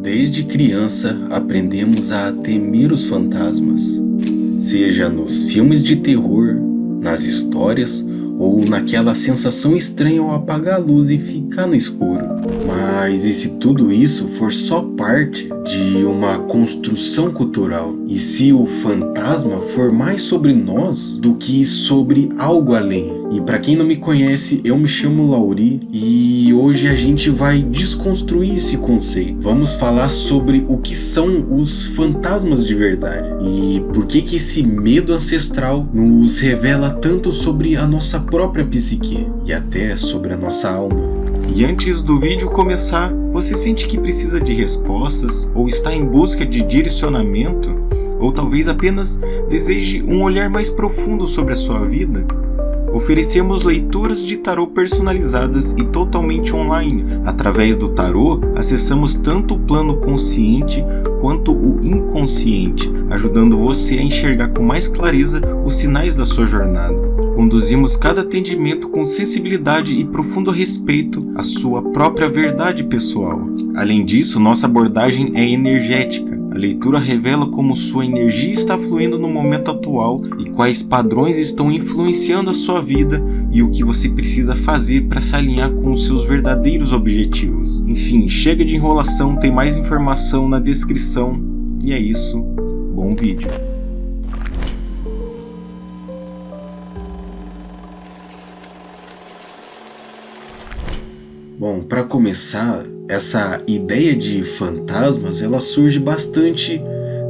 Desde criança aprendemos a temer os fantasmas, seja nos filmes de terror, nas histórias ou naquela sensação estranha ao apagar a luz e ficar no escuro. Mas e se tudo isso for só parte de uma construção cultural? E se o fantasma for mais sobre nós do que sobre algo além? E para quem não me conhece, eu me chamo Lauri e hoje a gente vai desconstruir esse conceito. Vamos falar sobre o que são os fantasmas de verdade e por que esse medo ancestral nos revela tanto sobre a nossa própria psique e até sobre a nossa alma. E antes do vídeo começar, você sente que precisa de respostas ou está em busca de direcionamento? Ou talvez apenas deseje um olhar mais profundo sobre a sua vida? Oferecemos leituras de tarô personalizadas e totalmente online. Através do tarô, acessamos tanto o plano consciente quanto o inconsciente, ajudando você a enxergar com mais clareza os sinais da sua jornada. Conduzimos cada atendimento com sensibilidade e profundo respeito à sua própria verdade pessoal. Além disso, nossa abordagem é energética. A leitura revela como sua energia está fluindo no momento atual e quais padrões estão influenciando a sua vida e o que você precisa fazer para se alinhar com os seus verdadeiros objetivos. Enfim, chega de enrolação, tem mais informação na descrição. E é isso, bom vídeo. Bom, para começar, essa ideia de fantasmas, ela surge bastante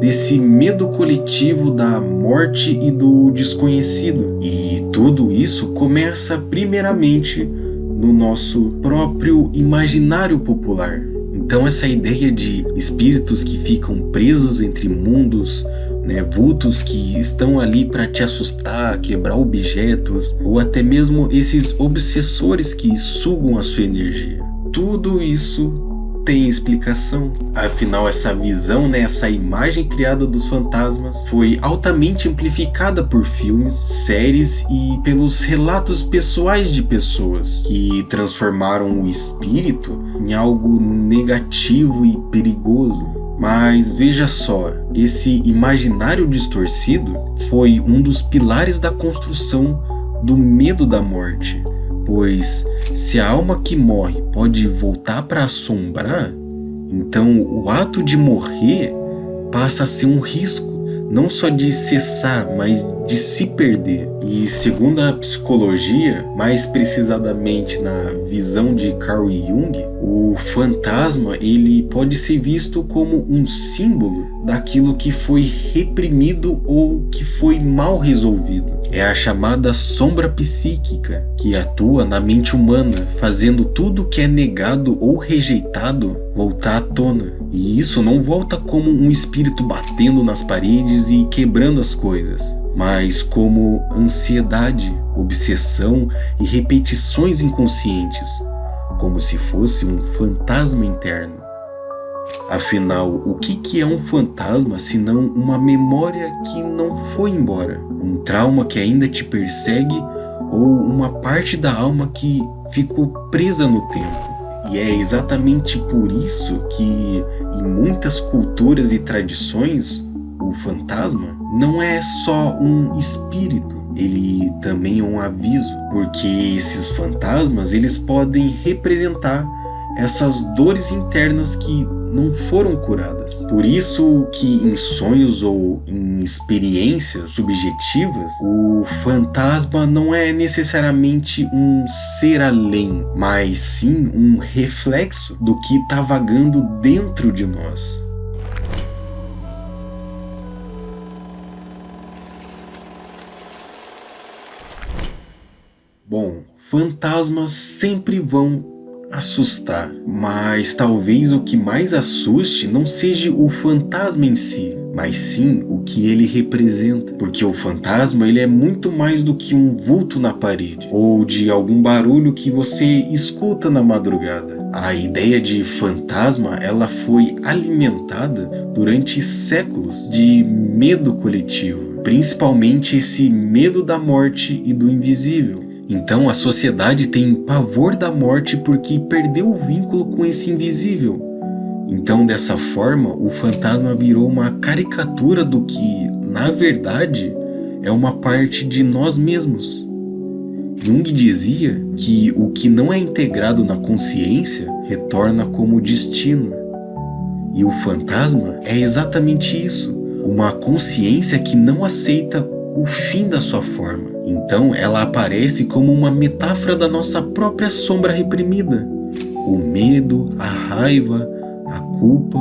desse medo coletivo da morte e do desconhecido. E tudo isso começa primeiramente no nosso próprio imaginário popular. Então essa ideia de espíritos que ficam presos entre mundos, vultos que estão ali para te assustar, quebrar objetos, ou até mesmo esses obsessores que sugam a sua energia. Tudo isso tem explicação. Afinal, essa visão, essa imagem criada dos fantasmas foi altamente amplificada por filmes, séries e pelos relatos pessoais de pessoas que transformaram o espírito em algo negativo e perigoso. Mas veja só, esse imaginário distorcido foi um dos pilares da construção do medo da morte, pois se a alma que morre pode voltar para assombrar, então o ato de morrer passa a ser um risco, não só de cessar, mas de se perder. E segundo a psicologia, mais precisamente na visão de Carl Jung, o fantasma ele pode ser visto como um símbolo daquilo que foi reprimido ou que foi mal resolvido. É a chamada sombra psíquica que atua na mente humana, fazendo tudo que é negado ou rejeitado voltar à tona. E isso não volta como um espírito batendo nas paredes e quebrando as coisas, mas como ansiedade, obsessão e repetições inconscientes, como se fosse um fantasma interno. Afinal, o que é um fantasma senão uma memória que não foi embora, um trauma que ainda te persegue ou uma parte da alma que ficou presa no tempo? E é exatamente por isso que em muitas culturas e tradições o fantasma não é só um espírito, ele também é um aviso, porque esses fantasmas eles podem representar essas dores internas que não foram curadas. Por isso que em sonhos ou em experiências subjetivas, o fantasma não é necessariamente um ser além, mas sim um reflexo do que está vagando dentro de nós. Bom, fantasmas sempre vão assustar, mas talvez o que mais assuste não seja o fantasma em si, mas sim o que ele representa, porque o fantasma ele é muito mais do que um vulto na parede ou de algum barulho que você escuta na madrugada. A ideia de fantasma ela foi alimentada durante séculos de medo coletivo, principalmente esse medo da morte e do invisível. Então a sociedade tem pavor da morte porque perdeu o vínculo com esse invisível. Então, dessa forma, o fantasma virou uma caricatura do que, na verdade, é uma parte de nós mesmos. Jung dizia que o que não é integrado na consciência retorna como destino. E o fantasma é exatamente isso, uma consciência que não aceita o fim da sua forma. Então ela aparece como uma metáfora da nossa própria sombra reprimida. O medo, a raiva, a culpa,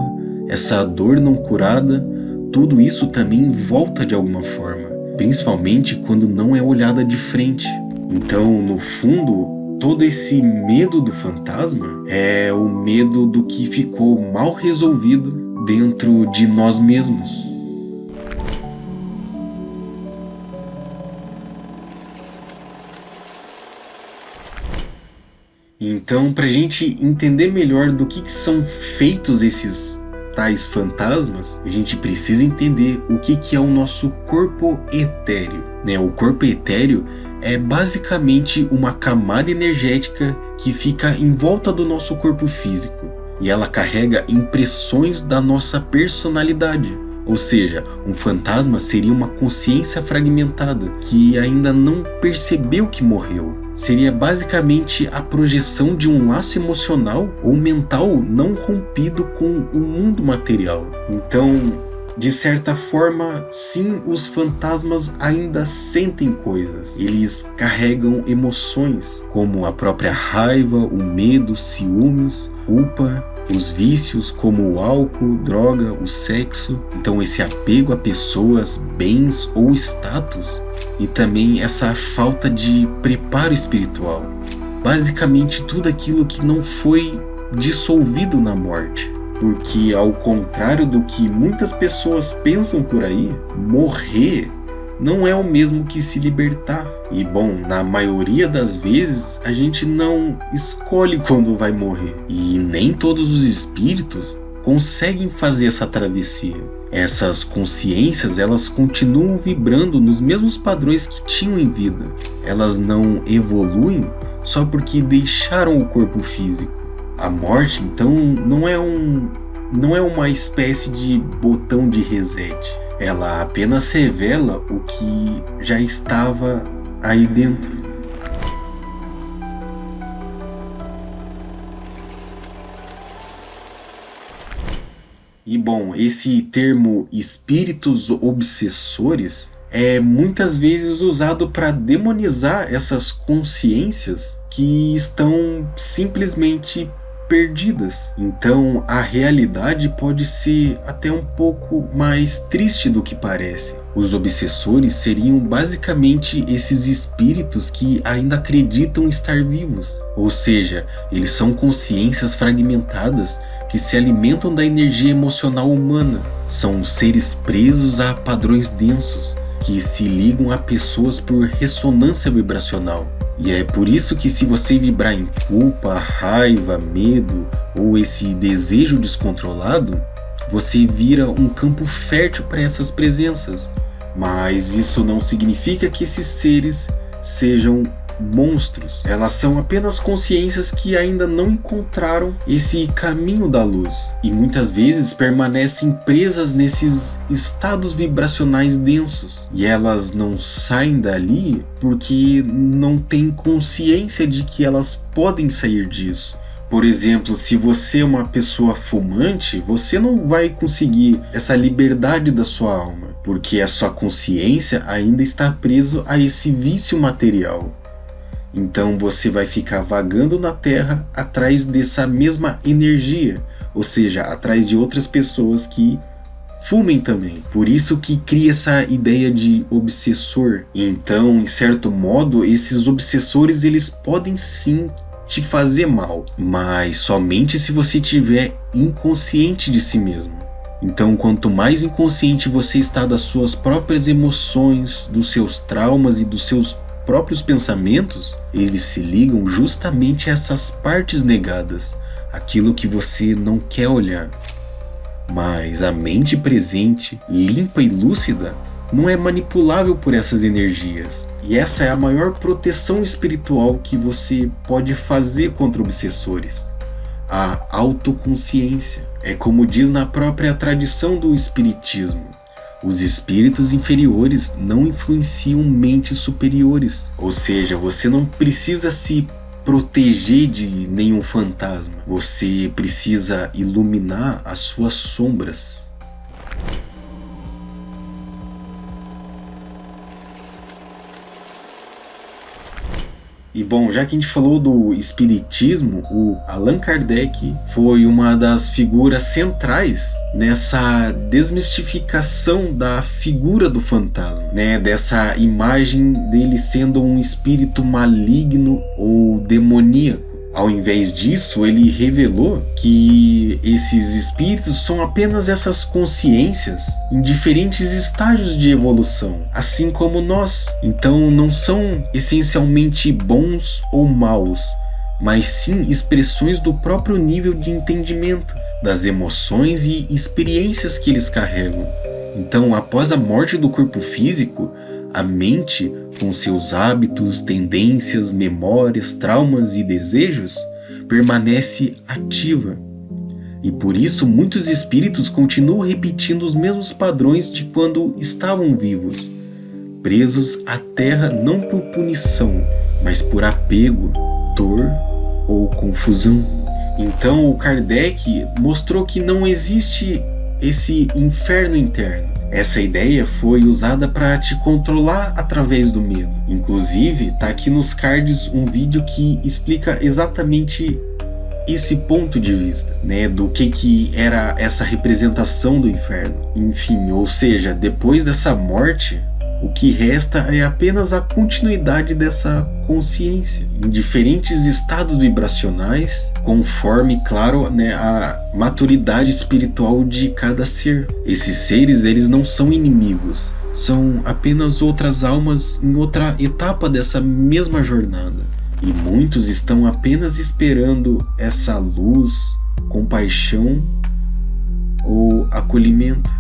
essa dor não curada, tudo isso também volta de alguma forma, principalmente quando não é olhada de frente. Então, no fundo, todo esse medo do fantasma é o medo do que ficou mal resolvido dentro de nós mesmos. Então, para a gente entender melhor do que são feitos esses tais fantasmas, a gente precisa entender o que é o nosso corpo etéreo. O corpo etéreo é basicamente uma camada energética que fica em volta do nosso corpo físico e ela carrega impressões da nossa personalidade. Ou seja, um fantasma seria uma consciência fragmentada que ainda não percebeu que morreu. Seria basicamente a projeção de um laço emocional ou mental não rompido com o mundo material. Então, de certa forma, sim, os fantasmas ainda sentem coisas. Eles carregam emoções, como a própria raiva, o medo, ciúmes, culpa, os vícios como o álcool, droga, o sexo. Então esse apego a pessoas, bens ou status. E também essa falta de preparo espiritual. Basicamente tudo aquilo que não foi dissolvido na morte. Porque, ao contrário do que muitas pessoas pensam por aí, morrer não é o mesmo que se libertar. E, bom, na maioria das vezes, a gente não escolhe quando vai morrer. E nem todos os espíritos conseguem fazer essa travessia. Essas consciências, elas continuam vibrando nos mesmos padrões que tinham em vida. Elas não evoluem só porque deixaram o corpo físico. A morte, então, não é uma espécie de botão de reset. Ela apenas revela o que já estava aí dentro. E bom, esse termo espíritos obsessores é muitas vezes usado para demonizar essas consciências que estão simplesmente perdidas. Então a realidade pode ser até um pouco mais triste do que parece. Os obsessores seriam basicamente esses espíritos que ainda acreditam estar vivos. Ou seja, eles são consciências fragmentadas que se alimentam da energia emocional humana. São seres presos a padrões densos, que se ligam a pessoas por ressonância vibracional. E é por isso que, se você vibrar em culpa, raiva, medo ou esse desejo descontrolado, você vira um campo fértil para essas presenças. Mas isso não significa que esses seres sejam monstros. Elas são apenas consciências que ainda não encontraram esse caminho da luz e muitas vezes permanecem presas nesses estados vibracionais densos, e elas não saem dali porque não têm consciência de que elas podem sair disso. Por exemplo, se você é uma pessoa fumante, você não vai conseguir essa liberdade da sua alma, porque a sua consciência ainda está preso a esse vício material. Então você vai ficar vagando na Terra atrás dessa mesma energia, ou seja, atrás de outras pessoas que fumem também. Por isso que cria essa ideia de obsessor. Então, em certo modo, esses obsessores eles podem sim te fazer mal, mas somente se você estiver inconsciente de si mesmo. Então, quanto mais inconsciente você está das suas próprias emoções, dos seus traumas e dos seus próprios pensamentos, eles se ligam justamente a essas partes negadas, aquilo que você não quer olhar. Mas a mente presente, limpa e lúcida, não é manipulável por essas energias. E essa é a maior proteção espiritual que você pode fazer contra obsessores. A autoconsciência. É como diz na própria tradição do espiritismo: os espíritos inferiores não influenciam mentes superiores. Ou seja, você não precisa se proteger de nenhum fantasma. Você precisa iluminar as suas sombras. E bom, já que a gente falou do espiritismo, o Allan Kardec foi uma das figuras centrais nessa desmistificação da figura do fantasma, né? Dessa imagem dele sendo um espírito maligno ou demoníaco. Ao invés disso, ele revelou que esses espíritos são apenas essas consciências em diferentes estágios de evolução, assim como nós. Então não são essencialmente bons ou maus, mas sim expressões do próprio nível de entendimento, das emoções e experiências que eles carregam. Então, após a morte do corpo físico, a mente, com seus hábitos, tendências, memórias, traumas e desejos, permanece ativa. E por isso muitos espíritos continuam repetindo os mesmos padrões de quando estavam vivos, presos à terra não por punição, mas por apego, dor ou confusão. Então o Kardec mostrou que não existe esse inferno interno. Essa ideia foi usada para te controlar através do medo. Inclusive, tá aqui nos cards um vídeo que explica exatamente esse ponto de vista, né, do que era essa representação do inferno. Enfim, ou seja, depois dessa morte, o que resta é apenas a continuidade dessa consciência em diferentes estados vibracionais, conforme, claro, né, a maturidade espiritual de cada ser. Esses seres, eles não são inimigos, são apenas outras almas em outra etapa dessa mesma jornada. E muitos estão apenas esperando essa luz, compaixão ou acolhimento.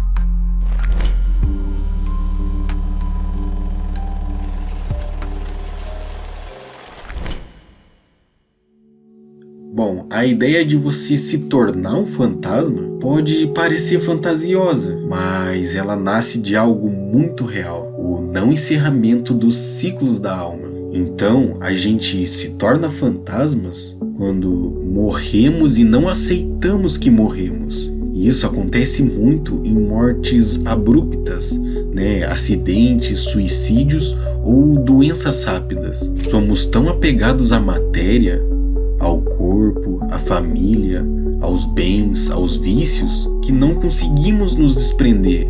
Bom, a ideia de você se tornar um fantasma pode parecer fantasiosa, mas ela nasce de algo muito real: o não encerramento dos ciclos da alma. Então, a gente se torna fantasmas quando morremos e não aceitamos que morremos. E isso acontece muito em mortes abruptas, né? Acidentes, suicídios ou doenças rápidas. Somos tão apegados à matéria, ao corpo, à família, aos bens, aos vícios, que não conseguimos nos desprender.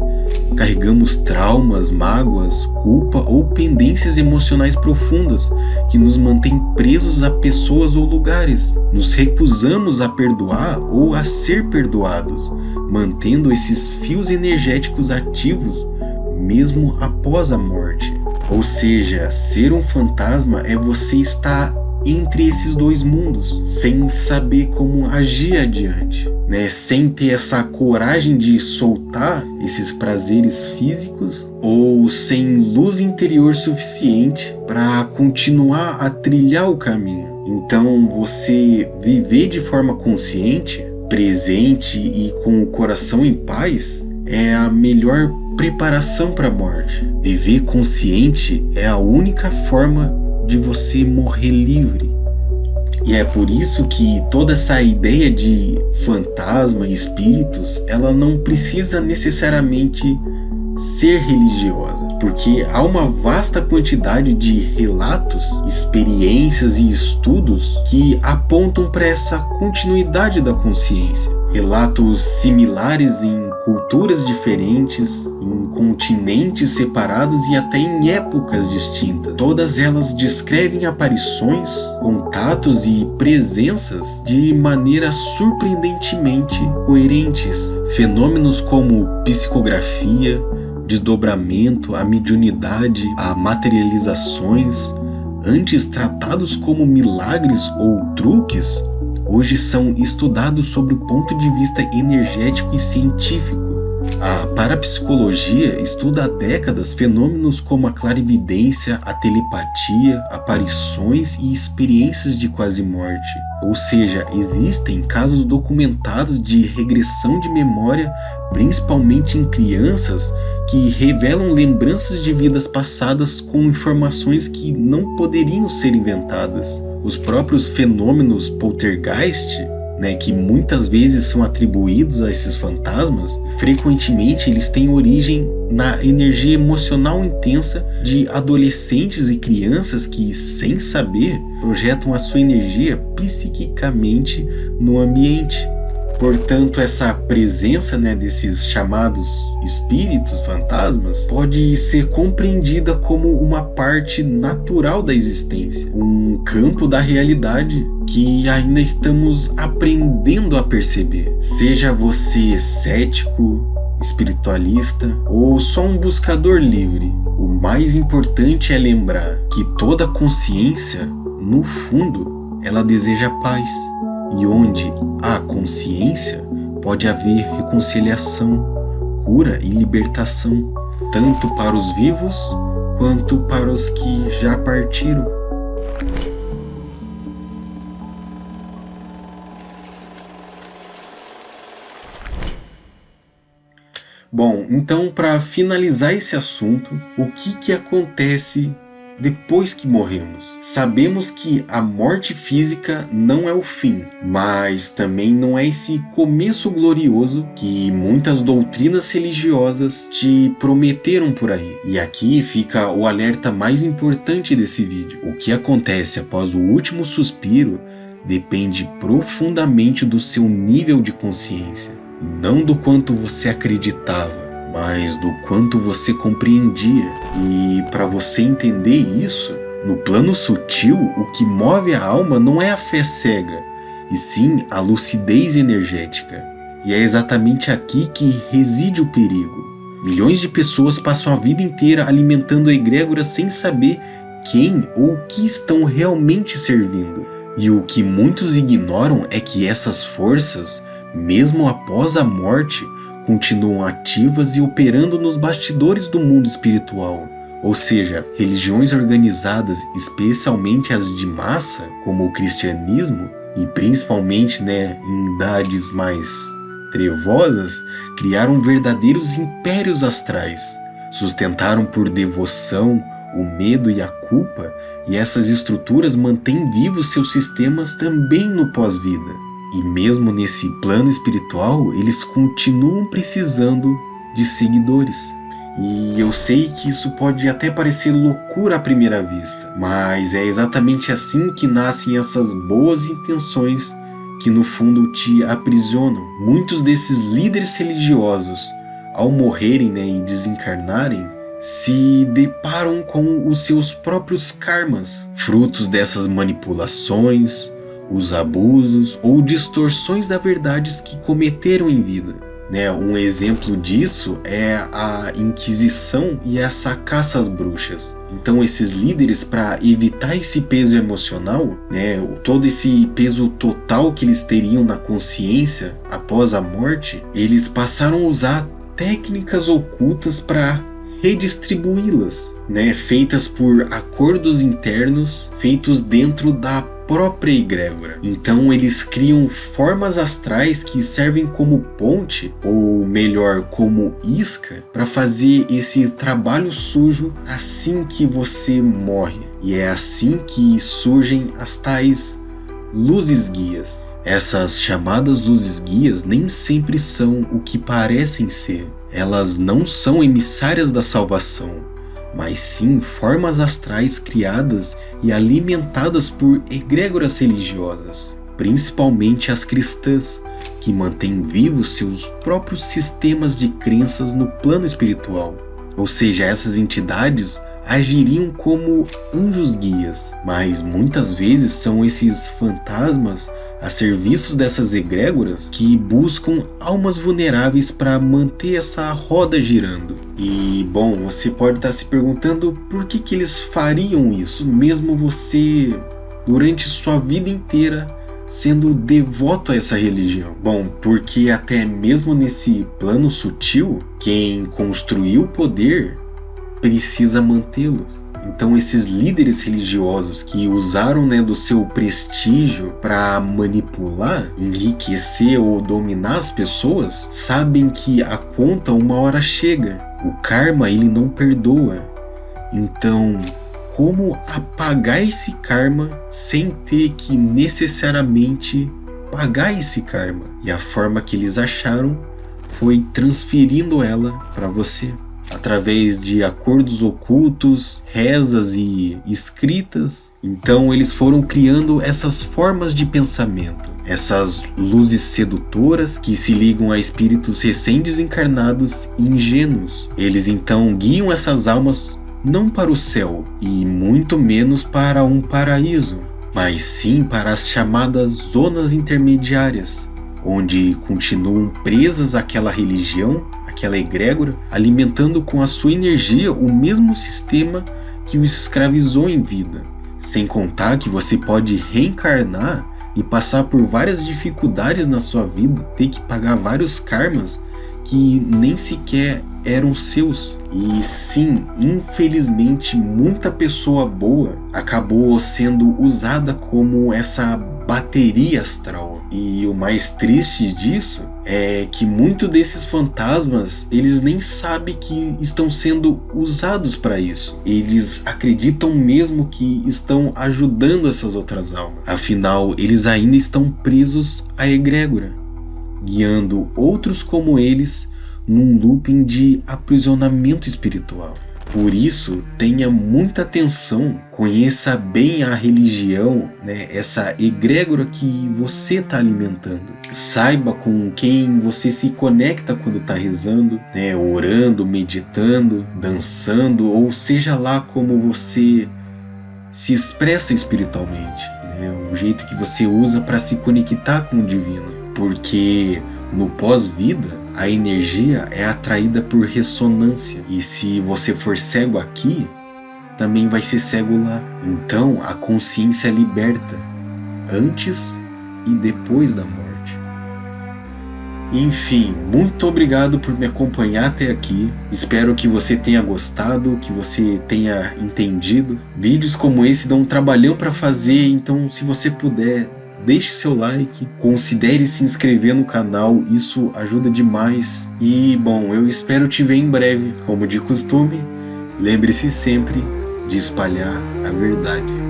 Carregamos traumas, mágoas, culpa ou pendências emocionais profundas que nos mantêm presos a pessoas ou lugares. Nos recusamos a perdoar ou a ser perdoados, mantendo esses fios energéticos ativos mesmo após a morte. Ou seja, ser um fantasma é você estar entre esses dois mundos, sem saber como agir adiante, né? Sem ter essa coragem de soltar esses prazeres físicos, ou sem luz interior suficiente para continuar a trilhar o caminho. Então, você viver de forma consciente, presente e com o coração em paz é a melhor preparação para a morte. Viver consciente é a única forma de você morrer livre. E é por isso que toda essa ideia de fantasma e espíritos, ela não precisa necessariamente ser religiosa, porque há uma vasta quantidade de relatos, experiências e estudos que apontam para essa continuidade da consciência. Relatos similares em culturas diferentes, em continentes separados e até em épocas distintas. Todas elas descrevem aparições, contatos e presenças de maneira surpreendentemente coerentes. Fenômenos como psicografia, desdobramento, a mediunidade, a materializações, antes tratados como milagres ou truques, hoje são estudados sob o ponto de vista energético e científico. A parapsicologia estuda há décadas fenômenos como a clarividência, a telepatia, aparições e experiências de quase-morte. Ou seja, existem casos documentados de regressão de memória, principalmente em crianças, que revelam lembranças de vidas passadas com informações que não poderiam ser inventadas. Os próprios fenômenos poltergeist, que muitas vezes são atribuídos a esses fantasmas, frequentemente eles têm origem na energia emocional intensa de adolescentes e crianças que, sem saber, projetam a sua energia psiquicamente no ambiente. Portanto, essa presença desses chamados espíritos, fantasmas, pode ser compreendida como uma parte natural da existência, um campo da realidade que ainda estamos aprendendo a perceber. Seja você cético, espiritualista ou só um buscador livre, o mais importante é lembrar que toda consciência, no fundo, ela deseja paz. E onde há consciência, pode haver reconciliação, cura e libertação, tanto para os vivos quanto para os que já partiram. Bom, então, para finalizar esse assunto, o que acontece depois que morremos? Sabemos que a morte física não é o fim, mas também não é esse começo glorioso que muitas doutrinas religiosas te prometeram por aí. E aqui fica o alerta mais importante desse vídeo. O que acontece após o último suspiro depende profundamente do seu nível de consciência, não do quanto você acreditava, mas do quanto você compreendia. E para você entender isso, no plano sutil, o que move a alma não é a fé cega, e sim a lucidez energética. E é exatamente aqui que reside o perigo. Milhões de pessoas passam a vida inteira alimentando egrégoras sem saber quem ou o que estão realmente servindo. E o que muitos ignoram é que essas forças, mesmo após a morte, continuam ativas e operando nos bastidores do mundo espiritual. Ou seja, religiões organizadas, especialmente as de massa, como o cristianismo, e principalmente em idades mais trevosas, criaram verdadeiros impérios astrais. Sustentaram por devoção, o medo e a culpa, e essas estruturas mantêm vivos seus sistemas também no pós-vida. E mesmo nesse plano espiritual, eles continuam precisando de seguidores. E eu sei que isso pode até parecer loucura à primeira vista, mas é exatamente assim que nascem essas boas intenções que no fundo te aprisionam. Muitos desses líderes religiosos, ao morrerem e desencarnarem, se deparam com os seus próprios karmas, frutos dessas manipulações, os abusos ou distorções das verdades que cometeram em vida. Um exemplo disso é a Inquisição e essa caça às bruxas. Então esses líderes, para evitar esse peso emocional, todo esse peso total que eles teriam na consciência após a morte, eles passaram a usar técnicas ocultas para redistribuí-las, feitas por acordos internos feitos dentro da própria egrégora. Então eles criam formas astrais que servem como ponte, ou melhor, como isca, para fazer esse trabalho sujo assim que você morre. E é assim que surgem as tais luzes guias. Essas chamadas luzes guias nem sempre são o que parecem ser. Elas não são emissárias da salvação, mas sim formas astrais criadas e alimentadas por egrégoras religiosas, principalmente as cristãs, que mantêm vivos seus próprios sistemas de crenças no plano espiritual. Ou seja, essas entidades agiriam como anjos guias, mas muitas vezes são esses fantasmas a serviço dessas egrégoras que buscam almas vulneráveis para manter essa roda girando. E bom, você pode estar se perguntando por que eles fariam isso, mesmo você durante sua vida inteira sendo devoto a essa religião. Bom, porque até mesmo nesse plano sutil, quem construiu o poder precisa mantê-los. Então esses líderes religiosos que usaram, né, do seu prestígio para manipular, enriquecer ou dominar as pessoas, sabem que a conta uma hora chega. O karma, ele não perdoa. Então, como apagar esse karma sem ter que necessariamente pagar esse karma? E a forma que eles acharam foi transferindo ela para você, através de acordos ocultos, rezas e escritas. Então eles foram criando essas formas de pensamento, essas luzes sedutoras que se ligam a espíritos recém-desencarnados e ingênuos. Eles então guiam essas almas não para o céu e muito menos para um paraíso, mas sim para as chamadas zonas intermediárias, onde continuam presas àquela religião, aquela egrégora, alimentando com a sua energia o mesmo sistema que os escravizou em vida. Sem contar que você pode reencarnar e passar por várias dificuldades na sua vida, ter que pagar vários karmas que nem sequer eram seus. E sim, infelizmente, muita pessoa boa acabou sendo usada como essa bateria astral. E o mais triste disso é que muitos desses fantasmas, eles nem sabem que estão sendo usados para isso. Eles acreditam mesmo que estão ajudando essas outras almas. Afinal, eles ainda estão presos à egrégora, guiando outros como eles num looping de aprisionamento espiritual. Por isso, tenha muita atenção, conheça bem a religião, né, essa egrégora que você está alimentando. Saiba com quem você se conecta quando está rezando, né, orando, meditando, dançando, ou seja lá como você se expressa espiritualmente, né, o jeito que você usa para se conectar com o divino. Porque no pós-vida, a energia é atraída por ressonância. E se você for cego aqui, também vai ser cego lá. Então a consciência liberta antes e depois da morte. Enfim, muito obrigado por me acompanhar até aqui. Espero que você tenha gostado, que você tenha entendido. Vídeos como esse dão um trabalhão para fazer, então se você puder, deixe seu like, considere se inscrever no canal, isso ajuda demais. E bom, eu espero te ver em breve. Como de costume, lembre-se sempre de espalhar a verdade.